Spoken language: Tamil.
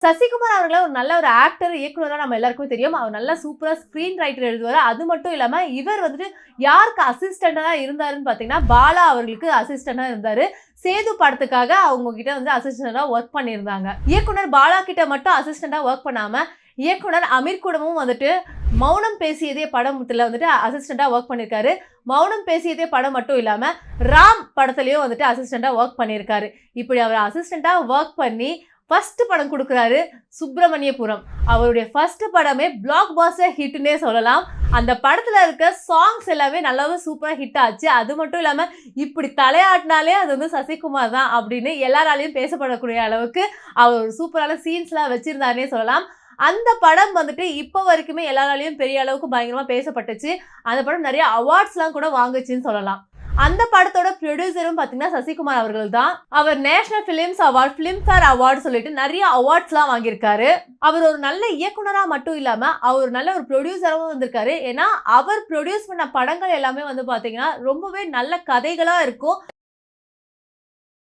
சசிகுமார் அவர்கள ஒரு நல்ல ஒரு ஆக்டர், இயக்குனரா நம்ம எல்லாருக்குமே தெரியும். அவர் நல்லா சூப்பரா ஸ்கிரீன் ரைட்டர் எழுதுவாரு. அது மட்டும் இல்லாம இவர் வந்துட்டு யாருக்கு அசிஸ்டன்ட்டா இருந்தாருன்னு பார்த்தீங்கன்னா, பாலா அவர்களுக்கு அசிஸ்டன்ட்டா இருந்தாரு. சேது படத்துக்காக அவங்க கிட்ட வந்து அசிஸ்டன்ட்டா வொர்க் பண்ணியிருந்தாங்க. இயக்குனர் பாலா கிட்ட மட்டும் அசிஸ்டன்ட்டா வொர்க் பண்ணாம, இயக்குனர் அமீர் கூடவும் வந்துட்டு மௌனம் பேசியதே படத்துல வந்துட்டு அசிஸ்டன்ட்டா வொர்க் பண்ணியிருக்காரு. மௌனம் பேசியதே படம் மட்டும் இல்லாம, ராம் படத்துலயும் வந்துட்டு அசிஸ்டன்ட்டா வொர்க் பண்ணியிருக்காரு. இப்படி அவர் அசிஸ்டன்ட்டா வொர்க் பண்ணி ஃபர்ஸ்ட் படம் குடுக்குறாரு சுப்பிரமணியபுரம். அவருடைய ஃபர்ஸ்ட் படமே பிளாக் பஸ்டர் ஹிட்னே சொல்லலாம். அந்த படத்துல இருக்க சாங்ஸ் எல்லாமே நல்லாவே சூப்பரா ஹிட் ஆச்சு. அது மட்டும் இல்லாம இப்படி தலையாட்டினாலே அது வந்து சசிகுமார் தான் அப்படின்னு எல்லாராலையும் பேசப்படக்கூடிய அளவுக்கு அவர் ஒரு சூப்பரான சீன்ஸ்லாம் வச்சிருந்தாருன்னே சொல்லலாம். அந்த படம் வந்துட்டு இப்போ வரைக்குமே எல்லாராலையும் பெரிய அளவுக்கு பயங்கரமா பேசப்பட்டுச்சு. அந்த படம் நிறைய அவார்ட்ஸ்லாம் கூட வாங்குச்சுன்னு சொல்லலாம். அந்த படத்தோட ப்ரொடியூசரும் பார்த்தீங்கன்னா சசிகுமார் அவர்கள் தான். அவர் national films award, filmfare award சொல்லிட்டு நிறைய அவார்ட்ஸ்லாம் வாங்கியிருக்காரு. அவர் ஒரு நல்ல இயக்குனரா மட்டும் இல்லாம, அவர் நல்ல ஒரு ப்ரொடியூசராவும் வந்திருக்காரு. ஏன்னா, அவர் ப்ரொடியூஸ் பண்ண படங்கள் எல்லாமே வந்து பார்த்தீங்கன்னா, ரொம்பவே நல்ல கதைகளா இருக்கும்.